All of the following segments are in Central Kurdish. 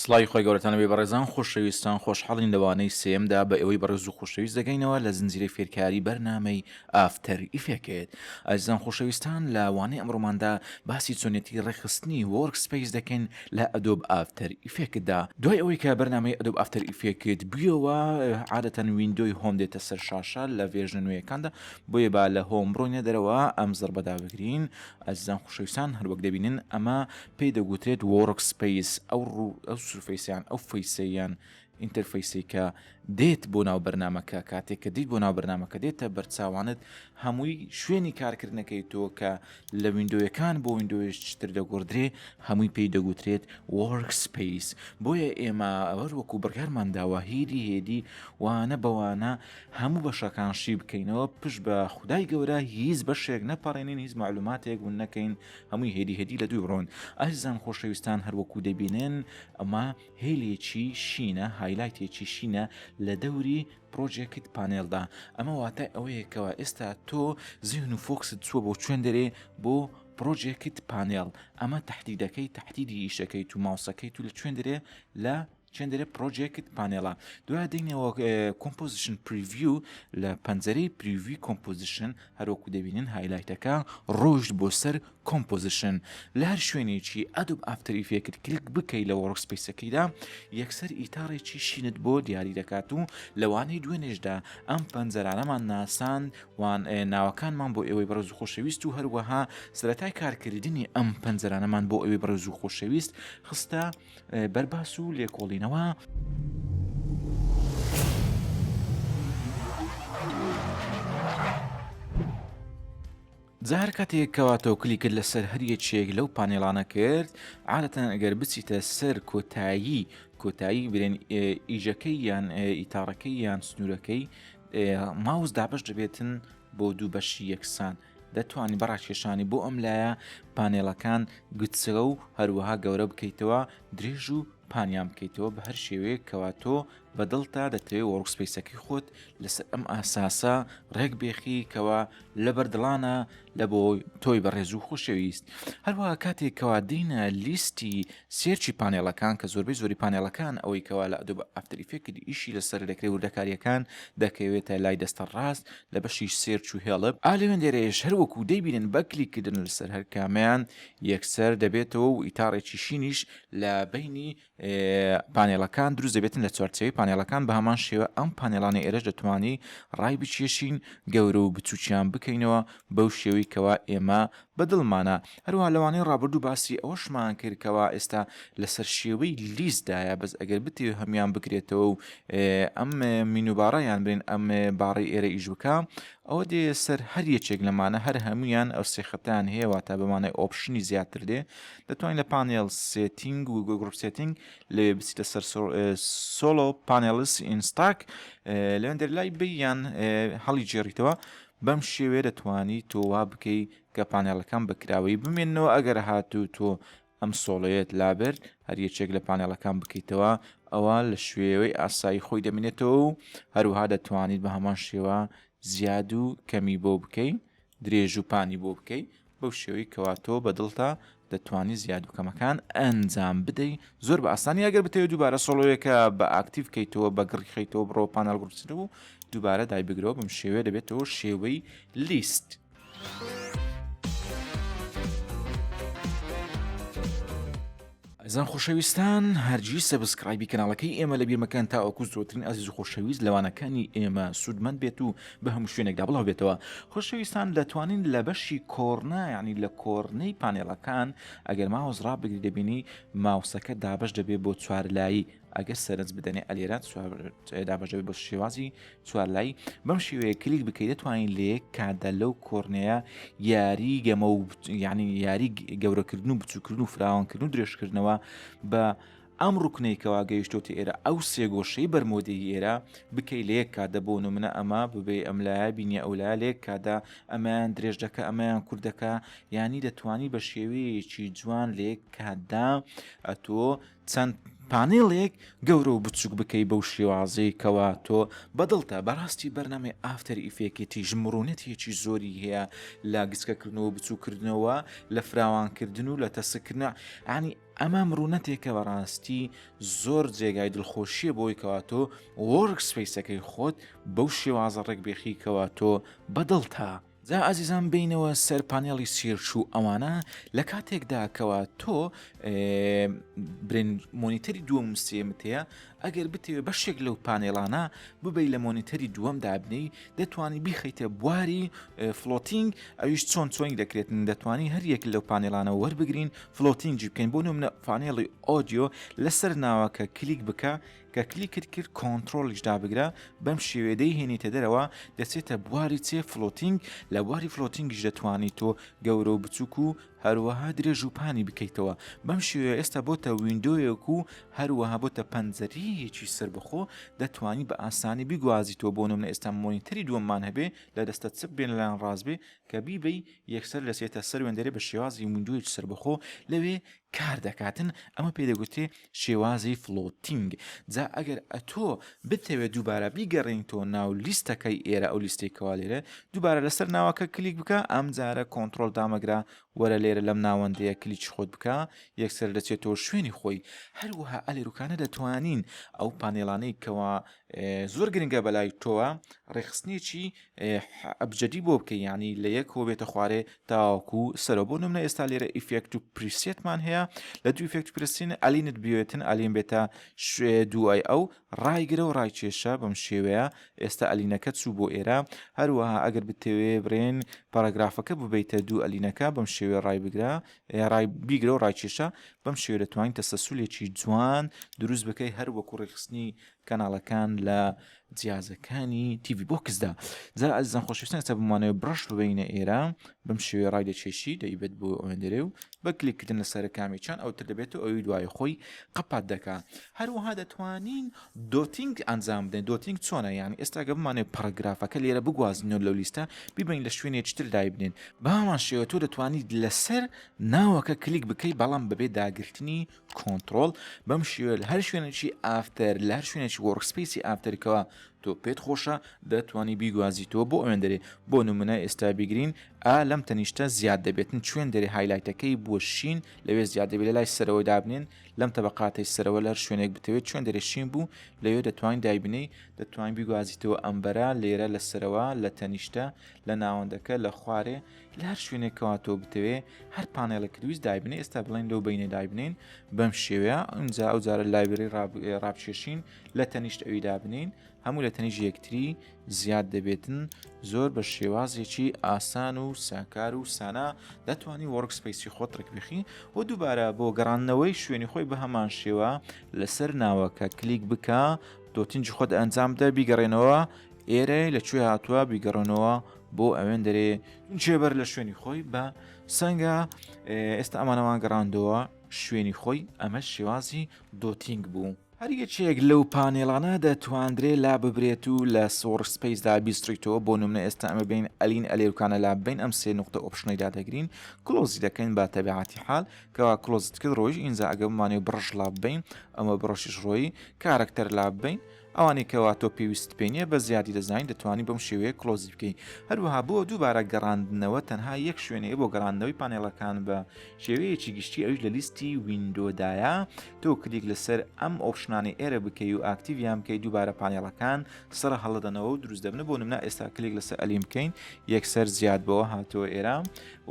سڵای خۆی گەورەتانە بێ بەڕێزان خۆشەویستان خۆشحاڵین لەوانەی سێمدا بە ئەوەی بەڕێز و خۆشەویست دەگەینەوە لە زنجیرەی فێرکاری بەرنامەی ئافتەر ئیفێکێت. ئەزان خۆشەویستان لە وانەی ئەمڕۆماندا باسی چۆنێتی ڕێخستنی وەرکسپەیس دەکەین لە ئەدۆب ئافتەر ئیفێکتدا. دوای ئەوەی کە بەرنامەی ئەدۆب ئافتەر ئیفێکت بیەوە عادەتەن ویندۆی هۆم دێتە سەر شاشە لە ڤێژنە نوێیەکاندا بۆیە با لە هۆم بڕۆینە دەرەوە ئەم زەر بەدابگرین. ئەزان خۆشەویستان هەروەک دەبینن ئەمە پێی دەگوترێت وەرکسپەیس ئەو سورفەیسیان ئەو فەیسەیان ئینتەرفەیسی کە دێت بۆ ناو بەرنامەکە کاتێک کە دیت بۆ ناو بەرنامەکە دێتە بەرچاوانت هەمووی شوێنی کارکردنەکەی تۆ کە لە ویندۆیەکان بۆ ویندۆیشتر دەگۆڕدرێ هەمووی پێی دەگوترێت وەرکسپەیس. بۆیە ئێمە ئەوە وەکو بڕیارمانداوە هێدی هێدی وانە بەوانە هەموو بەشەکانشی بکەینەوە پشت بە خودای گەورە هیچ بەشێک نەپەڕێنین هیچ معلوماتێک ون نەکەین هەمووی هێدی هێدی لە دوی بڕۆن. ئازیزان خۆشەویستان هەروەکو دەبینن ئەمە هێلێکی شینە هایلایتێکی شینە لە دەوری پرۆژێکت پانێڵدا. ئەمە واتە ئەوەیەکەوە ئێستا تۆ زیهن و فۆکست چووە بۆ چێن دەرێ بۆ پرۆژێکت پانێڵ ئەمە تهدیدەکەی تهدیدی ئیشەکەی تو ماوسەکەی تو لە چێن دەرێ لە چێن دەرێ پرۆژێکت پانێڵە. دوای دەینەوە کۆمپۆزیشن پریڤیو لە پەنجەرەی پریڤی کۆمپۆزیشن هەروەکو دەبینن هایلایتەکە ڕۆژ بۆ سەر کۆمپۆزیشن لە هەر شوێنێکی ئەدۆب ئافتەر ئیفێکت کلیک بکەی لە وەرکسپەیسەکەیدا یەکسەر ئیتاڕێکی شینت بۆ دیاری دەکات و لەوانەی دوێنێشدا ئەم پەنجەرانەمان ناسان وان ناوەکانمان بۆ ئێوەی بەڕێز و خۆشەویست و هەروەها سەرەتای کارکردنی ئەم پەنجەرانەمان بۆ ئەوەی بەڕێز و خۆشەویست خستە بەرباس و لێکۆڵینەوە. جار کاتێک کەواتەوە کلیکت لەسەر هەریەکێک لەو پانێڵانە کرد عادەتەن ئەگەر بچیتە سەر کۆتایی برێن ئیژەکەی یان ئیتاڕەکەی یان سنوورەکەی ماوس دابش دەبێتن بۆ دوو بەشی یەکسان دەتوانانی بەڕاکێشانی بۆ ئەم لایە پانێڵەکان گچرە و هەروەها گەورە بکەیتەوە درێژ و پانیان بکەیتەوە بە هەر شێوەیە کەواتۆ بەدڵتا دەتەوێت وەرکسپەیسەکەی خۆت لەسەر ئەم ئاساسە ڕێک بێخی کەوا لە بەردڵانە لە بۆ تۆی بەڕێز و خۆشەویست. هەروەها کاتێک کەوا دینە لیستی سێرچی پانێڵەکان کە زۆربەی پانێڵەکان ئەوەی کەوا لە ئەدۆب ئافتەر ئیفێکت ئیشی لەسەر دەکرێت وردەکاریەکان دەکەوێتە لای دەستە ڕاست لە بەشی سێرچ و هێڵب ئالێوێن دێرەیەش هەروەکو دەیبینن بە کلیککردن لەسەر هەر کامیان یەکسەر دەبێتەوە و ئیتاڕێکی شینیش لە بینی پانێڵەکان دروست دەبێتن لە چوارچێوەی پانێڵەکان بە هەمان شێوە ئەم پانێڵانی ئێرەش دەتوانی ڕای بچێشین گەورە و بچووکیان بکەینەوە بەو شێوەی کەوا ئێمە بەدڵمانە. هەروە لەوانەی ڕابردوو باسی ئەوەشمان کردکەوە ئێستا لەسەر شێوەی لیستدایە بەس ئەگەر بتێ هەمیان بکرێتەوە و ئەم مینوباڕەیان برین ئەم باڕی ئێرە ئیش بکە ئەوە دێ سەر هەر یەکێک لەمانە هەر هەمویان ئەو سێخەتان هەیەوە تا بمانای ئۆپشنی زیاتر دێ دەتوانین لە پانێڵ سێتینگ و گروپ سێتینگ لێ بچیتە سەر سۆلۆ پانێلس ئینستاک لەوێن دەرلای بیان هەڵی جێڕیتەوە بەم شێوێ دەتوانی تۆ وا بکەی کە پانێڵەکان بەکراوەی بمێنەوە ئەگەر هاتوو تۆ ئەم سۆڵەیەت لابرد هەر یەکێک لە پانێڵەکان بکەیتەوە ئەوە لە شوێوەی ئاسایی خۆی دەمێنێتەوە و هەروها دەتوانیت بە هەمان شێوە زیاد و کەمی بۆ بکەی درێژ و پانی بۆ بکەی بەو شێوەی کەواتۆ بەدڵتا دەتوانی زیاد و کەمەکان ئەنجام بدەی زۆر بە ئاسانی ئەگەر بتەوێت دووبارە سۆڵۆیەکە بە ئاکتیڤ کەیتەوە بە گڕی خەیتەوە بڕۆ پانەڵ گروپسر و دووبارە دای بگرەوە بم شێوەیە دەبێتەوە شێوەی لیست. ئەزان خۆشەویستان هەرگیز سەبسکرایبی کەناڵەکەی ئێمە لە بیرمەکان تا ئەوکو زۆرترین ئازیز و خۆشەویست لەوانەکانی ئێمە سوودمەند بێت و بە هەموو شوێنێکدا بڵاو بێتەوە. خۆشەویستان دەتوانین لە بەشی کۆرنە یعنی لە کۆرنەی پانێڵەکان ئەگەر ماوس ڕابگری دەبینی ماوسەکە دابش دەبێت بۆ چوارلایی ئەگەر سەرنج بدەنێ ئەلێرات دابەژەوێت بۆ شێوازی چوارلایی بەم شێوەیە کلیک بکەیت دەتوانین لێ کادە لەو کۆرنەیە یاری گەمە و یعنی یاری گەورەکردن و بچووکردن و فراوانکردن و درێژکردنەوە بە ئەم ڕوکنەیەکەوا گەیشتۆتی ئێرە ئەو سێگۆشەی بەرمۆدەی ئێرە بکەی لە یەک کادە بۆ نمونە ئەمە ببێ ئەملایە بینیە ئەولا لێک کادە ئەمەیان درێژ دەکە ئەمەیان کوردەکە ینی دەتوانی بە شێوەیەکی جوان لێک کادا ئەتۆ چەند پانێڵێک گەورە و بچووک بکەی بەو شێوازەی کەوا تۆ بەدڵتە بەڕاستی بەرنامەی ئافتەر ئیفێکێتی ژمڕونەتێکی زۆری هەیە لە گسکەکردنەوە بچووکردنەوە لە فراوانکردن و لە تەسەکردن ینی ئەمە مرونەتێکە بەڕاستی زۆر جێگای دڵخۆشیە بۆی کەوا تۆ وەرک سپەیسەکەی خۆت بەو شێوازە ڕێک بێخی کەوا تۆ بەدڵتە. جا ئازیزان بینەوە سەر پانێڵی سێرچ و ئەوانە لە کاتێکدا کەوا تۆ برێن مۆنیتەری دووەم سێمت هەیە ئەگەر بتەوێت بەشێک لەو پانێڵانە ببەی لە مۆنیتەری دووەم دابنەی دەتوانی بیخەیتە بواری فلۆتینگ ئەویش چۆن دەکرێتن دەتوانی هەر یەک لەو پانێڵانە وەربگرین فلۆتینگی بکەین بۆ نمونە پانێڵی ئۆدیۆ لەسەر ناوەکە کلیک بکە کە کلیکت کرد کۆنتڕۆڵیش دابگرە بەم شێوێدەی هێنیتە دەرەوە دەچێتە بواری چێ فلۆتینگ لە بواری فلۆتینگیش دەتوانی تۆ گەورە و بچووک و هەروەها درێژ و پانی بکەیتەوە بەم شێوێ ئێستا بۆتە ویندۆیەک و هەروەها بۆتە پەنجەرەیەکی سربەخۆ دەتوانی بە ئاسانی بیگوازیتەوە بۆ نمونە ئێستا مۆنیتەری دووەممان هەبێ لە دەستە چپ بێن لەلایەن ڕاست بێ کە بیبەی یەکسەر لەسێتە سەر وێندەرێ بە شێوازی ویندۆیەکی سربەخۆ لەوێ کار دەکاتن ئەمە پێدەگوتێ شێوازی فلۆتینگ جا ئەگەر ئەتۆ بتەوێت دووبارە بیگەڕێنیتەوە ناو لیستەکەی ئێرە ئەو لیستەی کەوا لێرە دووبارە لەسەر ناوەکە کلیک بکە ئەم جارە کۆنتڕۆڵ دامەگرا وەرە لێرە لەم ناوەندەیە کلیچ خۆت بکە یەکسەر دەچێتەوە شوێنی خۆی هەروەها ئەلێروکانە دەتوانین ئەو پانێڵانەی کەوا زۆر گرنگە بەلای تۆوە ڕێخستنێکی ئەبجەدی بۆ بکەی ینی لە یەک هۆ بێتە خوارێ تاواکو سەرە بۆ نمونە ئێستا لێرە ئیفێکت و پریسێتمان هەیە لە دوو ئیفێکت پرسین ئەلینت بێتن ئەلین بێتە دوای ئەو ڕایگرە و ڕایکێشە بەم شێوەیە ئێستا ئەلینەکە چوو بۆ ئێرە هەروەها ئەگەر بتەوێ بڕێن پاراگرافەکە ببیتە دوو ئەلینەکە بەم شێوێ ڕای بگرە ڕای بیگرە و ڕایکێشە بەم شێوە دەتوانین تەسەسولێکی جوان دروست بکەی هەر وەکو ڕێخستنی کەناڵەکان لە جیازەکانی تیڤی بۆکسدا جا ئازیزان خۆشەویستان ئێستا بمانەوە بڕەش ببینە ئێرە بەم شێوێ ڕای دەچێشی دەیبێت بۆ ئەوێندەرێ و بە کلیککردن لەسەر کامیچان ئەوتر دەبێت و ئەوی دوای خۆی قەپات دەکات هەروەها دەتوانین دۆتینگ ئەنجام بدەین دۆتینگ چۆنە یانی ئێستا گە بمانێت پاراگرافەکە لێرە بگوازنەوە لەو لیستە بیبین لە شوێنێکی تر دای بنێن بە هەمان شێوە تۆ دەتوانیت لەسەر ناوەکە کلیک بکەی بەڵام بەبێ داگرتنی کۆنتڕۆڵ بەم شێوە هەر شوێنێکی ئافتەر لە هەر شوێنێکی وەرکسپەیسی ئافتەرکەوە تۆ پێت خۆشە دەتوانی بیگوازیتەوە بۆ ئەوێندەرێ بۆ نمونە ئێستا بیگرین لەم تەنیشتە زیاد دەبێتن چوێن دەری هایلایتەکەی بۆ شین لەوێ زیاد دەبێت لە لای سەرەوە دابنێن لەم تەبقاتی سەرەوە لەر شوێنێک بتەوێت چوێن دەرێشین بوو لەوێ دەتوانین دایبنەی دەتوانین بیگوازیتەوە ئەمبەرە لێرە لە سەرەوە لە تەنیشتە لە ناوەندەکە لە خوارێ لە هەر شوێنێکەوە تۆ بتەوێ هەر پانێڵە کرویز دایبنێ ئێستا بڵین لەو بینێ دایبنین بەم شێوەیە ئەنجا ئەو جارە لایبرری ڕابچێشین لە تەنیشت ئەوی دابنین هەموو لە تەنیژ یەکتری زیاد دەبێتن زۆر بە شێوازێکی ئاسان و ساکار و سانا دەتوانی وەرکسپەیسی خۆت ڕێکبخی و دووبارە بۆ گەڕانەوەی شوێنی خۆی بە هەمان شێوە لەسەر ناوەکە کلیک بکە دۆتینجی خۆت ئەنجامدا بیگەڕێنەوە ئێرە لەکوێ هاتووە بیگەڕێنەوە بۆ ئەوێندەرێ جێبەر لە شوێنی خۆی بە سەنگە ئێستا ئەمانەوان گەڕاندەوە شوێنی خۆی ئەمە شێوازی دۆتینگ بوو. هەریەکێک لەو پانێڵانە دەتواندرێ لا ببرێت و لە سۆرسپەیسدا بیستریتەوە بۆ نمونە ئێستا ئەمە بین ئەلین ئەلێرکانە لا بین ئەم سێ نقطە ئۆپشنەیدا دەگرین کلۆزی دەکەین با تەبیعەتی حال کەوا کلۆزت کرد ڕۆژ ئینجا ئەگە بمانێ بڕش لا بین ئەمە بڕۆشیش ڕۆیی کارکتەر لا بین ئەوانی کەوا تۆ پێویست پێنیە بە زیادی دەزانین دەتوانین بەم شێوەیە کلۆزی بکەین هەروەها بۆ دووبارە گەڕاندنەوە تەنها یەک شوێنەیە بۆ گەڕاندنەوەی پانێڵەکان بە شێوەیەکی گشتی ئەوش لە لیستی ویندۆدایە تۆ کلیک لەسەر ئەم ئۆپشنانی ئێرە بکەی و ئاکتیڤیان بکەی دووبارە پانێڵەکان سرە هەڵدەنەوە و دروست دەبنە بۆ نمونە ئێستا کلیک لەسەر ئەلیم بکەین یەکسەر زیاد بەوە هاتووە ئێرە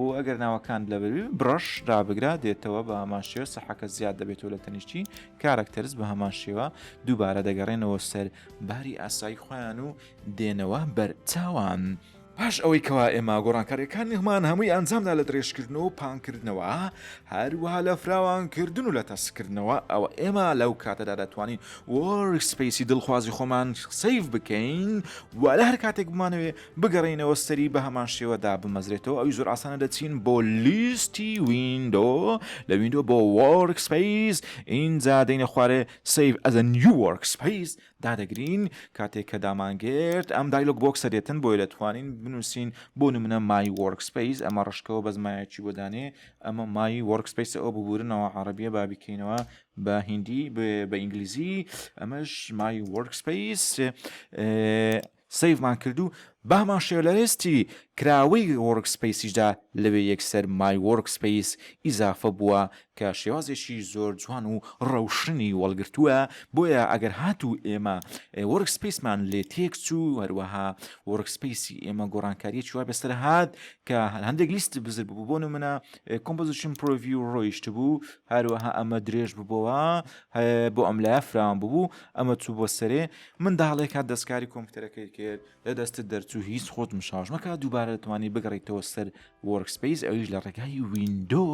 و ئەگەر ناوەکان لەبەروی بڕەش دابگرا دێتەوە بە هەمان شێوە سەحەکە زیاد دەبێتەوە لە تەنیشتی کارکتەرز بە هەمان شێوە دووبارە دەگەڕێنەوە سەر باری ئاسایی خۆیان و دێنەوە بەرچاوان. پاش ئەوەی کەوا ئێمە گۆڕانکاریەکانی هەمان هەمووی ئەنجامدا لە درێژکردنەوە و پانکردنەوە هەروەها لە فراوانکردن و لە تەسکردنەوە ئەوە ئێمە لەو کاتەدا دەتوانین وەرکسپەیسی دڵخوازی خۆمان سەیڤ بکەین و لە هەر کاتێک بمانەوێ بگەڕینەوە سەری بە هەمان شێوەدا بمەزرێتەوە ئەوی زۆر ئاسانە دەچین بۆ لیستی ویندۆ لە ویندۆ بۆ وەرکسپەیس اینجا دەینە خوارێ سەیڤ ئەز نیو وەرکسپەیس دادەگرین کاتێک کە دامانگرت ئەم دایلۆگ بۆکسە دێتن بۆی لە توانین بنووسین بۆ نمونە مای وەرکسپەیس ئەمە ڕشکەوە بەزمایەکی بۆدانێ ئەمە مای وەرکسپەیس ئەو ببورنەوە عەرەبیە بابیکەینەوە بە هیندی بە ئینگلیزی ئەمەش مای وەرکسپەیس سەیڤمان کردو بامان شێو لە ڕێستی کراوەی وەرکسپەیسیشدا لەوێ یەکسەر مای وەرکسپەیس ئیزافە بووە کە شێوازێکی زۆر جوان و ڕەوشنی وەڵگرتووە بۆیە ئەگەر هاتوو ئێمە وەرکسپەیسمان لێ تێک چوو هەروەها وەرکسپەیسی ئێمە گۆڕانکاریەکی وای بەسەر هات کە هەندێک لیست بزر بوو بۆ نمونە کۆمپۆزیشن پرۆڤیو ڕۆیشت بوو هەروەها ئەمە درێژ ببەوە بۆ ئەم لایە فراوان بوو ئەمە چوو بۆ سەرێ منداڵێک هات دەستکاری کۆمپیوتەرەکەی کرد لە دەستت دەرچوو هیچ خۆت مشاژ مەکە دووبارە دەتوانانی بگەڕیتەوە سەر وەرکسپەیس ئەویش لە ڕێگای ویندۆ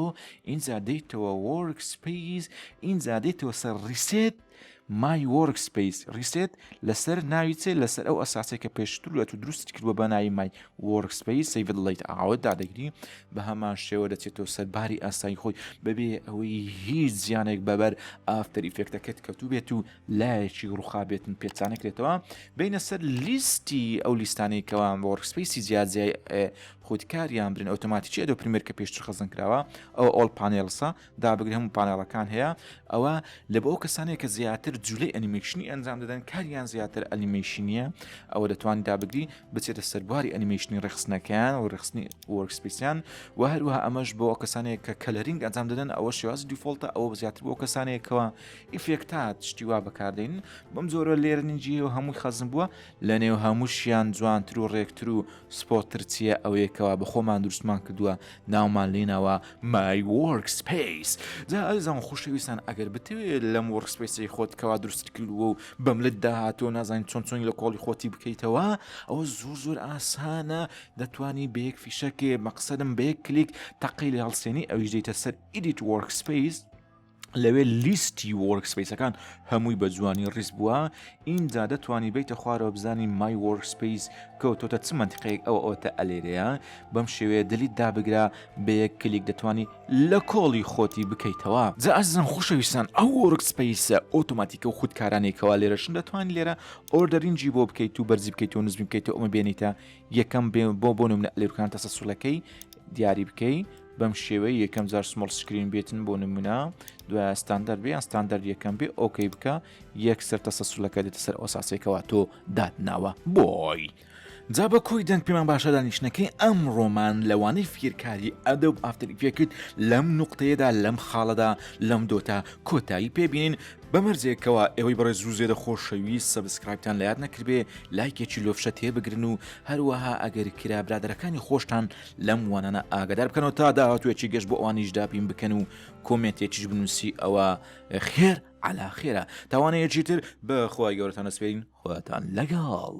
ئینجا دێیتەوە وەرکسپەیس ئینجا دێیتەوە سەر ریسێت مای وەرکسپەیس ریسێت لەسەر ناوی چێ لەسەر ئەو ئەساسێک کە پێشتر لە تو دروستی کردووە بە ناوی مای وەرکسپەیس سەیڤت لەیت ئاوت دادەگری بە هەمان شێوە دەچێتەوە سەر باری ئاسایی خۆی بەبێ ئەوەی هیچ زیانێک بەبەر ئافتەر ئیفێکتەکەت کەوتو بێت و لایەکی ڕووخابێتن پێچانێکرێتەوە بینە سەر لیستی ئەو لیستانەی کەوان وەرکسپەیسی زیادزیای خودکاریان برن ئۆتۆماتیکی ئەدۆ پریمێر کە پێشتر خەزم کراوە ئەو ئۆڵ پانێڵسا دابگرێ هەموو پانێڵەکان هەیە ئەوە لە بۆ کەسانێک کە زیاتر جوولەی ئەنیمێشنی ئەنجام دەدەن کاریان زیاتر ئەنیمێشنیە ئەوە دەتوانانی دابگری بچێتە سەرباری ئەنیمێشنی ڕێخستنەکەیان و ڕێخستنی وەرکسپەیسیان و هەروەها ئەمەش بۆ کەسانێک کە کەلەرینگ ئەنجام دەدەن ئەوە شێوازی دیفۆڵتە ئەوە زیاتر بۆ کەسانێکەوە ئیفێکتات شتیوا بەکاردێن بەم زۆرە لێرە نینجیەوە هەمووی خەزم بووە لە نێو هەمووشیان جوانتر و ڕێکتر و سپۆتر چیە ئەوەیەکەوە بە خۆمان دروستمان کردووە ناومان لێناوە مای وەرکسپەیس جا ئەزان خۆشەویستان ئەگەر بتەوێت لەم وەرکسپەیسی خۆتکەوا دروست کردووە و بەملت داهاتۆ نازانین چۆنی لە کۆڵی خۆتی بکەیتەوە ئەوە زۆر ئاسانە دەتوانی بەیەک فیشەکێ مەقسەدم بەیەک کلیک تەقی لە هەڵسێنی ئەویش دەیتە سەر ئیدیت وەرکسپەیس لەوێ لیستی وەرکسپەیسەکان هەمووی بە جوانی ڕیز بووە ئینجا دەتوانی بیتە خوارەوە بزانی مای وەرکسپەیس کەوتۆتە چ منتیقەیەک ئەوە ئەوتە ئەلێرەیە بەم شێوەیە دلیت دابگرا بە یەک کلیک دەتوانی لە کۆڵی خۆتی بکەیتەوە جا ئەزم خۆشەویستان ئەو وەرکسپەیسە ئۆتۆماتیکە و خودکارانێکەوە لێرەشن دەتوانانی لێرە ئۆردەرینجی بۆ بکەیت و بەرزی بکەیت و نزمی بکەیتەوە ئەمە بێنیتە یەکەم بۆ نمونە لێرکان تەسە سوولەکەی دیاری بکەیت بەم شێوەیە یەکەم جار سمۆڵ سکرین بێتن بۆ نمونە دوای ستاندەر بێ ستاندەر یەکەم بێ ئۆکەی بکە یەک سەر تەسە سوولەکە دێتە سەر ئۆساسێکەوە تۆ دادناوە بۆی جا بە کۆی دەنگ پێمان باشە دانیشتەکەی ئەمڕۆمان لەوانەی فیرکاری ئەدۆب ئافتەر ئیفێکت لەم نوقتەیەدا لەم خاڵەدا لەم دۆتا کۆتایی پێبینین بەمەرجێکەوە ئێوەی بەڕێز زووزێدە خۆشەویست سەبسکرایبتان لە یاد نەکردبێ لایکێکی لۆفشە تێبگرن و هەروەها ئەگەر کرا برادەرەکانی خۆشتان لەم وانانە ئاگادار بکەنەوە تا داهاتوێکی گەشت بۆ ئەوانیش داپین بکەن و کۆمنتێکیش بنووسی ئەوە خێر عەلا خێرە تاوانەیەکی تر بە خوای گەورەتان ئەسپێرین خۆتان لەگەڵ